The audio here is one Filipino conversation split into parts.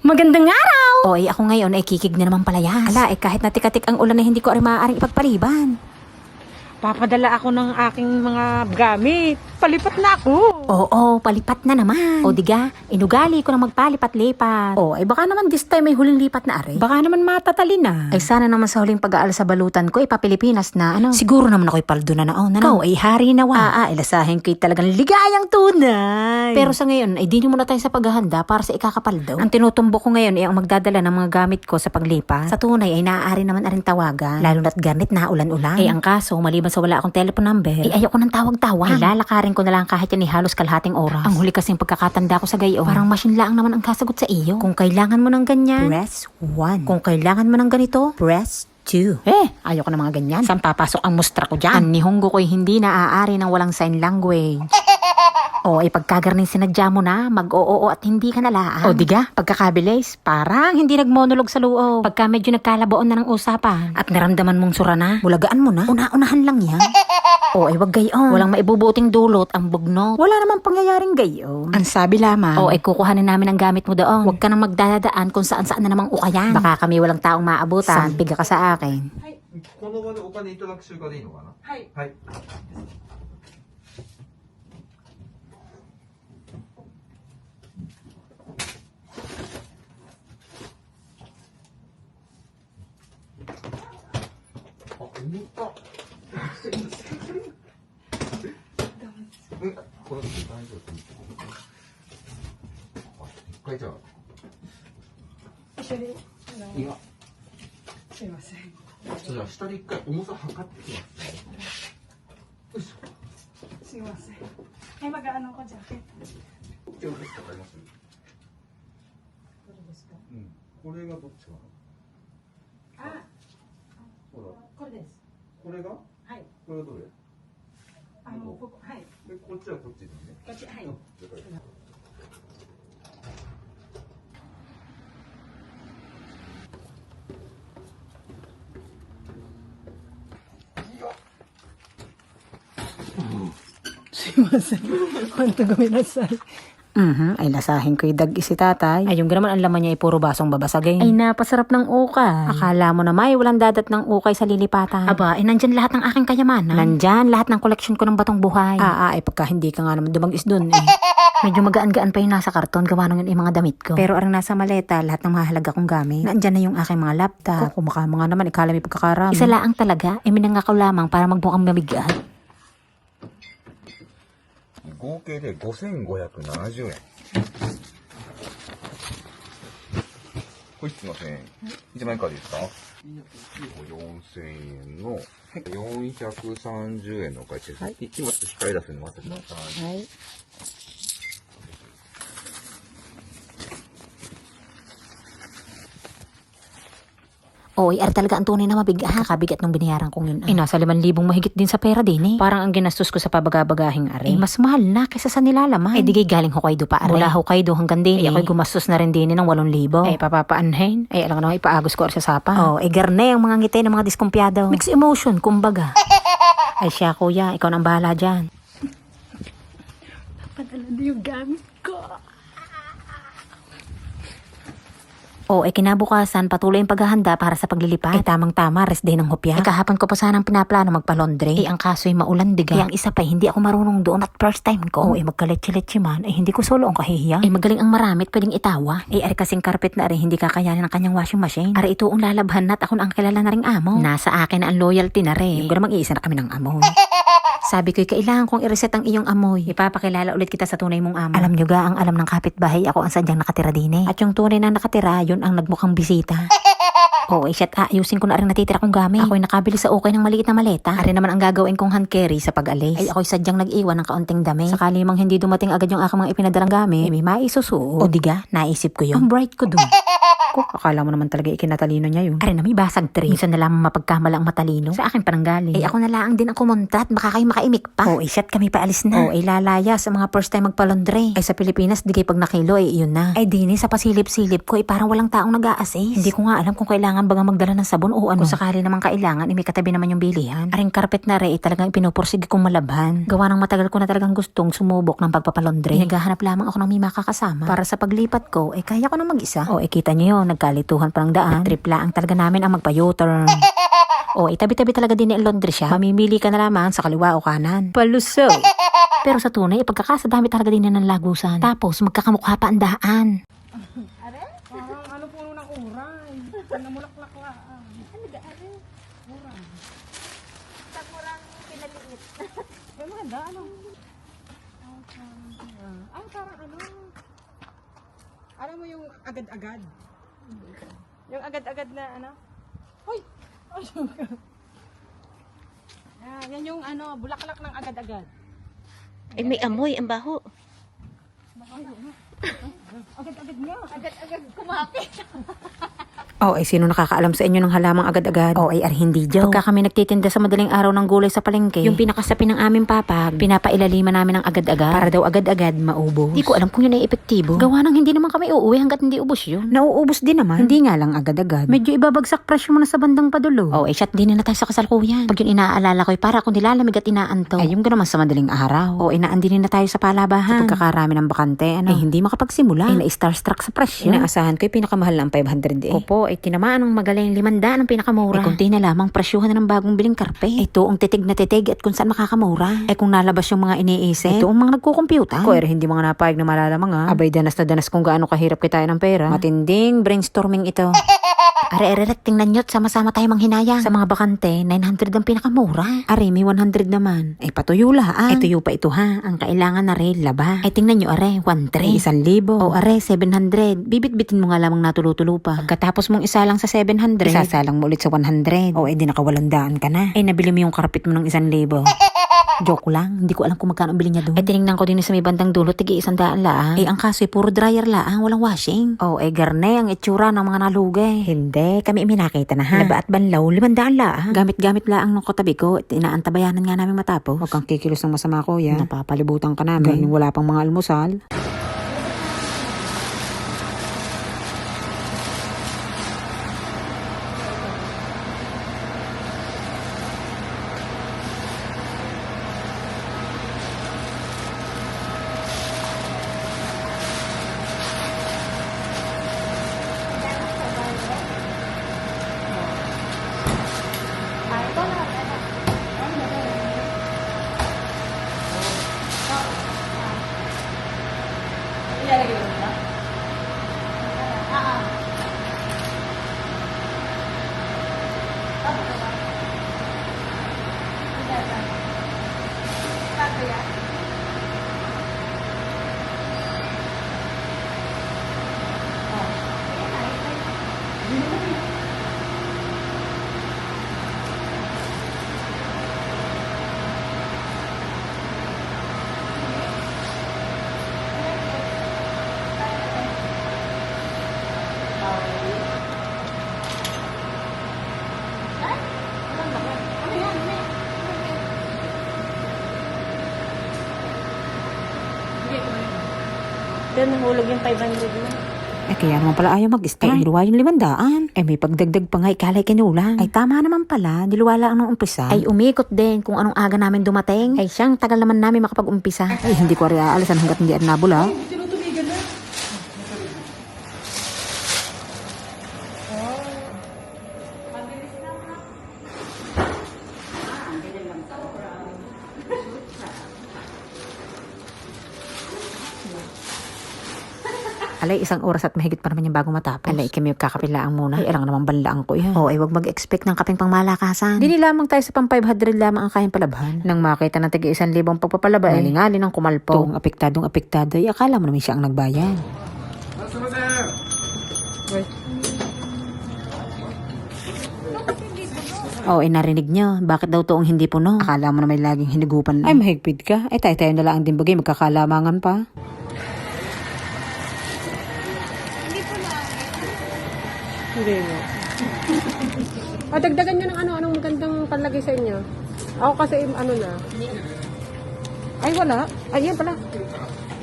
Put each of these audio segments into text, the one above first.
Magandang araw! Oy, ako ngayon ay kikig na naman palayas. Ala, kahit natikatik ang ulan na hindi ko rin maaaring ipagpaliban. Papadala ako ng aking mga gamit. Palipat na ako. Oo, palipat na naman. O diga, inugali ko na magpalipat-lipat. O, ay baka naman this time may huling lipat na are. Baka naman matatali na. Ay sana naman sa huling pag-aaral sa balutan ko, Pilipinas na, ano. Siguro naman ako'y paldo na naon, ano. Ikaw ay hari na wa. Ilasahin ko'y talagang ligayang tunay. Pero sa ngayon, ay dini muna tayo sa paghahanda para sa ikakapaldo. Ang tinutumbok ko ngayon ay ang magdadala ng mga gamit ko sa paglipat. Sa tunay ay naaari naman aring tawagan. Lalo na't ganit na ulan-ulan. Ay ang kaso, maliban sa wala akong telephone number, ay ayoko ng tawag-tawag. Ay lalakarin ko na lang kahit yan halos kalahating oras. Ang huli kasing pagkakatanda ko sa gayon, parang machine lang naman ang kasagot sa iyo. Kung kailangan mo ng ganyan, press 1. Kung kailangan mo ng ganito, press 2. Ayoko na mga ganyan. Saan papasok ang mustra ko dyan? Ang Nihongo ko'y hindi naaari ng walang sign language. O, ay pagkagarning sinadya mo na, mag-oo at hindi ka nalaan. O, diga, pagkakabilis, parang hindi nagmonolog sa loob. Pagka medyo nagkalabaon na ng usapan, at naramdaman mong sura na, bulagaan mo na, una-unahan lang yan. O, ay wag gayon. Walang maibubuting dulot ang bugnot. Wala namang pangyayaring gayon. Ang sabi lamang, o, ay kukuhanin namin ang gamit mo doon. Huwag ka nang magdadaan kung saan-saan na namang ukayan. Baka kami walang taong maabutan. Piga ka sa akin. この場でお金いただく習慣でいいのかな。はい。はい。あ、重た。すいません。これ大丈夫。一回じゃあ。一緒に。いや。すいません。じゃあ下で一回重さ測ってきますね。よいしょ。すいません。はい、mag-ano ko dyan. 今日ですか、わかります。どれですか？うん。これがどっちかな。あ、ほら、これです。これが。はい。これがどれ。ここ、はい。で、こっちはこっちですね。こっち、はい。了解です。Sumimasen. Kwanto guminasal. Ay lasahin ko'y dag si tatay. Ay yung naman ang laman niya ay puro basong babasagay. Ay napasarap ng ukay. Akala mo na may walang dadat ng ukay sa lilipatan. Aba, nandyan lahat ng aking kayamanan. Nandyan lahat ng koleksyon ko ng batong buhay. Ay pagka hindi ka nga naman dumagis dun Medyo magaan-gaan pa yung nasa karton, gawa nung yung mga damit ko. Pero ang nasa maleta, lahat ng mahalaga kong gamit. Nandyan na yung aking mga laptop. Kung kumaka mga naman, ikala may pagkakarami. Isa laang talaga, minangakaw lamang para magmukhang mabigat. 合計で5570円。これすいません。1万円からですか？4000円の430円のお会計です。はい。今ちょっと控え出すの待ってください。はい。Oy, ar talaga ang tunay na mabigat. Kakabigat nung binayaran kong yun. Nasa 5,000 mahigit din sa pera din Parang ang ginastos ko sa pabagabagahing are. Mas mahal na kaysa sa nilalaman. Di galing Hokkaido pa are. Mula Hokkaido hanggang din ako'y gumastos na rin din ng 8,000. Papapaanhin. Alam ko na ipaagos ko sa sapa. Garne ang mga ngiti ng mga diskumpiyado. Mixed emotion, kumbaga. Ay siya kuya, ikaw nang bahala dyan. Padala na yung gamit ko. Kinabukasan, patuloy yung paghahanda para sa paglilipat. Tamang-tama, rest day ng hopya. Kahapon ko pa sanang pinaplano magpa-laundry. Ang kaso'y maulan diga. Ang isa pa, hindi ako marunong doon at first time ko. Magkaletse-letse man, hindi ko solo ang kahihiya. Magaling ang maramit, pwedeng itawa. Ari kasing carpet na hindi kakayanin ng kanyang washing machine. Ari ito ang lalabhan at ako na ang kilala na ring amo. Nasa akin na ang loyalty na rin. Yung mag iisa na kami ng amoy. Sabi ko'y kailangan kong i-reset ang iyong amoy. Ipapakilala ulit kita sa tunay mong amo. Alam nyo ga, ang alam ng kapitbahay, ako ang sadyang nakatira din At yung tunay na nakatira, yun ang nagmukhang bisita. Shit, ayusin ko na rin natitira kong gamit. Ako'y nakabili sa ukay ng maliit na maleta. Ari naman ang gagawin kong hand carry sa pag-alis. Ay ako'y sadyang nag-iwan ng kaunting dami. Sakali mang hindi dumating agad yung aking mga ipinadalang gamit, may maisusuot. Diga, naisip ko yun. Ang bright ko dun. ko, akala mo naman talaga ikinatalino niya yun. Are na may basag tray. Minsan na lang mapagkamala ang matalino. Sa akin parang galing. Ay ako na lang din ang kumontra at baka kayo makaimik pa. Oh, shit kami paalis na. Oh, lalaya sa mga first time magpalondre. Ay sa Pilipinas, di kayo pag nakilo, yun na. Ay dini sa pasilip-silip ko, parang walang taong nag-a-assist. Hindi ko nga alam kung kailangan baga magdala ng sabon o ano. Kung sakali naman kailangan, may katabi naman yung bilihan. Aring carpet na talagang pinupursige kong malabhan. Gawa ng matagal ko na talagang gustong sumubok ng pagpapalondre. Naghahanap lamang ako ng may makakasama. Para sa paglipat ko, kaya ko na mag-isa. Oh, kita niyo yun, nagkalituhan parang daan. Tripla ang talaga namin ang magpa-U-turn. Oh, tabi-tabi talaga din ang laundry siya. Mamimili ka na lamang sa kaliwa o kanan. Paluso. Pero sa tunay, pagkakasadami talaga din ng lagusan. Tapos, magkakamukha pa ang daan. Parang ano puno ng uray. Namulaklak lang. Ay, maganda, ano? Ay, parang ano? Alam mo yung agad-agad? Yung agad-agad na ano? Hoy! Yan yung ano, bulaklak ng agad-agad. May amoy, ang baho. Agad-agad niya. Agad-agad kumapit. Oh, sino nakakaalam sa inyo ng halamang agad-agad? Oh, hindi joke. Pagka kami nagtitinda sa madaling araw ng gulay sa palengke, yung pinakasapi ng aming papa, pinapailaliman namin ng agad-agad para daw agad-agad maubos. Di ko alam kung yun ay epektibo. Gawa nang hindi naman kami uuwi hanggat hindi ubos yun. Nauubos din naman. Hindi nga lang agad-agad. Medyo ibabagsak presyo mo na sa bandang padulo. Oh, shot din na tayo sa kasalukuyan. Pag yun inaalala ko, para akong nilalamig at inaanto. Ay, yung naman sa madaling araw. Oh, inaandinin na tayo sa palabahan. Sa pagkakarami ng bakante, hindi makapagsimula. Na-starstruck sa presyo. Inaasahan ko yung pinakamahal na 500 Opo, tinamaan ng magaling 500 ang pinakamura. Kunti na lamang presyuhan na ng bagong biling karpe. Ito ang titig na titig at kung saan makakamura. Kung nalabas yung mga iniisip, ito ang mga nagkukumpyuta. Hindi mga napayag na malalamang abay danas na danas kung gaano kahirap kitain ng pera. Matinding brainstorming ito. Are, tingnan nyo't sama-sama tayo manghinayang. Sa mga bakante, 900 ang pinakamura. Are, may 100 naman. Patuyo laan. Tuyo pa ito ha. Ang kailangan na rin, laba. Tingnan nyo, are, 1,300. 1,000. O, are, 700. Bibit-bitin mo nga lamang natulo-tulo pa. Pagkatapos mong isa lang sa 700, isasalang mo ulit sa 100. O, di nakawalandaan ka na. Nabili mo yung karpet mo ng 1,000. Joke lang, hindi ko alam kung magkano bili niya doon. Tinignan ko din sa may bandang dulo, tigi 100 laang. Ang kaso puro dryer laang, walang washing. Garne ang itsura ng mga nalugay. Hindi, kami minakita na ha. Laba at banlaw, 500 laang. Gamit-gamit laang ng katabi ko, inaantabayanan nga namin matapos. Huwag kang kikilos ng masama ko yan. Napapalibutan ka namin. Galing wala pang mga almusal. Doon nahulog yung 500 na. Kaya naman pala ayaw mag-stay. Niluwa yung 500. May pagdagdag pa nga ikalay kinulang. Tama naman pala. Niluwa lang nung umpisa. Umikot din kung anong aga namin dumating. Siyang tagal naman namin makapag-umpisa. Hindi ko rin aalisan hanggat hindi at nabula. Tinutubigan na. Alay, 1 oras at mahigit pa naman yung bago matapos. Alay, kami kakapilaang muna. Alang naman banlaang ko yan. Wag mag-expect ng kapeng pangmalakasan. Dili lamang tayo sa pang 500 lamang ang kayang palabhan. Nang makita ng tiga 1,000 pagpapalaba, nalingali ng kumalpo. Itong apektadong apektado, akala mo naman siya ang nagbayan. Narinig nyo. Bakit daw to ang hindi puno? Akala mo na may laging hinigupan lang. Mahigpit ka. Tayo-tayo na lang din bagay, magkakalamangan pa. Hindi nga. Dagdagan nyo ng anong magandang panlagay sa inyo. Ako kasi na. Ay, wala. Ay, yan pala.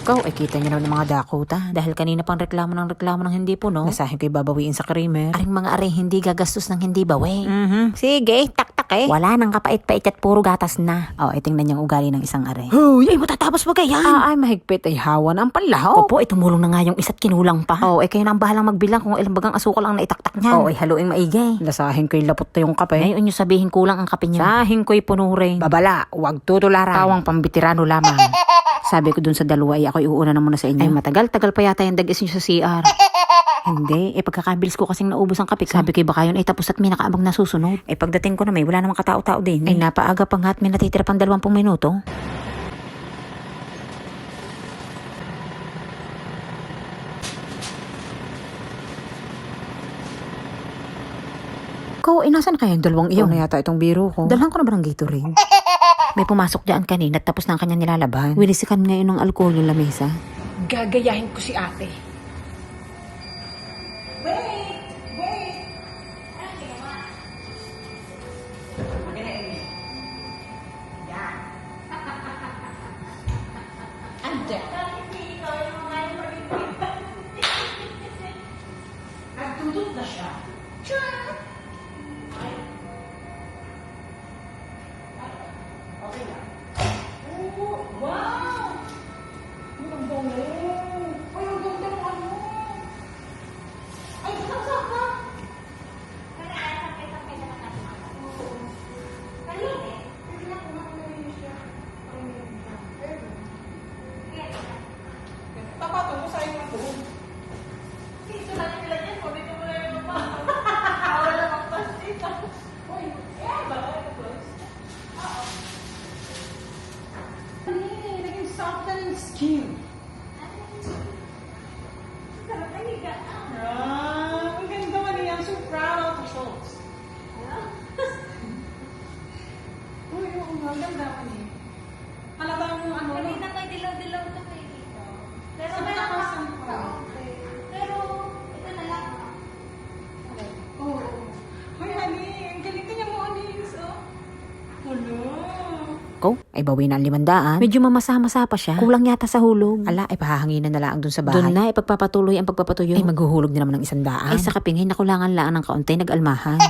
Ikaw, ay kita niyo naman ng mga Dakota. Dahil kanina pang reklamo ng hindi puno. Nasahin ko'y babawiin sa krimer. Aring mga aring hindi gagastos ng hindi bawi. Sige, tak-tak eh. Wala nang kapait-pait at puro gatas na. O, tingnan niyang ugali ng isang are. Hoy, ay matatapos ba kayan? Ay, mahigpit ay hawa na ang panlaho. Opo, tumulong na nga yung isa't kinulang pa. O, kayo na ang bahalang magbilang kung ilang bagang asukal ang naitaktak niyan. O, haluing maigay. Lasahin ko'y lapot na yung kape. Ngayon niyo sabihin kulang ang kape niyo. Sahin ko'y puno rin. Babala, wag tutularan. Tawang pambitirano lamang. Sabi ko dun sa dalawa ay ako'y uuna na muna sa inyo. Ay matagal-tagal pa yata yung dagis niyo sa CR. Hindi, pagkakabilis ko kasing naubos ang kape. Sabi ko baka yun ay tapos at may nakaabang nasusunod. Pagdating ko na may wala namang katao-tao din. Ay napaaga pa nga at may natitira pang 20 minuto. Ko, inasan kaya yung dalawang iyon? Na yata itong biro ko. Dalhan ko na ba ng Gatorade? May pumasok dyan kanina at tapos na ang kanyang nilalaban. Winisikan ngayon ng alcohol yung lamesa. Gagayahin ko si ate. Skin. Ang ganda man niya. I'm so proud of yourselves. Uy, ang ganda man niya. Halata mo ano. Kanina kay dilaw-dilaw ito kayo dito. Pero Sa meron pa. takasan pa. Okay. Pero ito na lang. Oo. Hoy, honey. Ang galing ka niya mo, Anis. Hello. Ko, ay bawi na ang 500. Medyo mamasa-masa pa siya. Kulang yata sa hulog. Ala, ay pahahanginan na lang dun sa bahay. Doon na, ipagpapatuloy ang pagpapatuyo. Ay maghuhulog na naman ng 100. Ay sa kapingay, nakulangan lang ng kaunti, nag-almahan.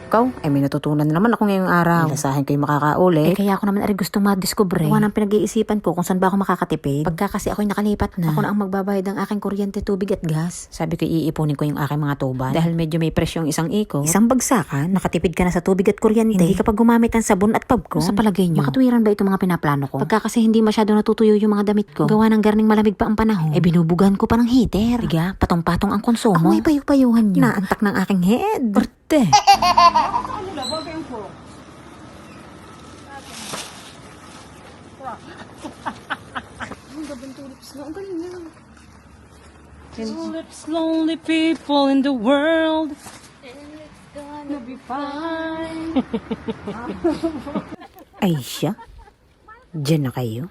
Ikaw, ay may natutunan na naman ako ngayong araw. Nasahin ko'y makakauli. Kaya ako naman ay gustong madiskubre. Gawa ng pinag-iisipan ko kung saan ba ako makakatipid. Pagka kasi ako'y nakalipat na, ako na ang magbabayad ng aking kuryente, tubig at gas. Sabi ko iipunin ko yung aking mga tuban. Dahil medyo may presyong isang iko. Isang bagsakan, nakatipid ka na sa tubig at kuryente. Hindi kapag gumamit ng sabon at pabko. Sa palagay nyo, makatuwiran ba itong mga pinaplano ko? Pagka kasi hindi masyado natutuyo yung mga damit ko, gawa ng garning malamig pa ang panahon, binubugan ko pa ng heater. Diga, patong-patong ang konsumo. Ako ay payu-payuhan nyo. Naantak ng aking head. Berte. Ano na? Bagay ang pro. Ang gabang tulips na. Ang galing niya. Tulips, lonely people in the world. Gonna be fine. Ay siya. Diyan na kayo.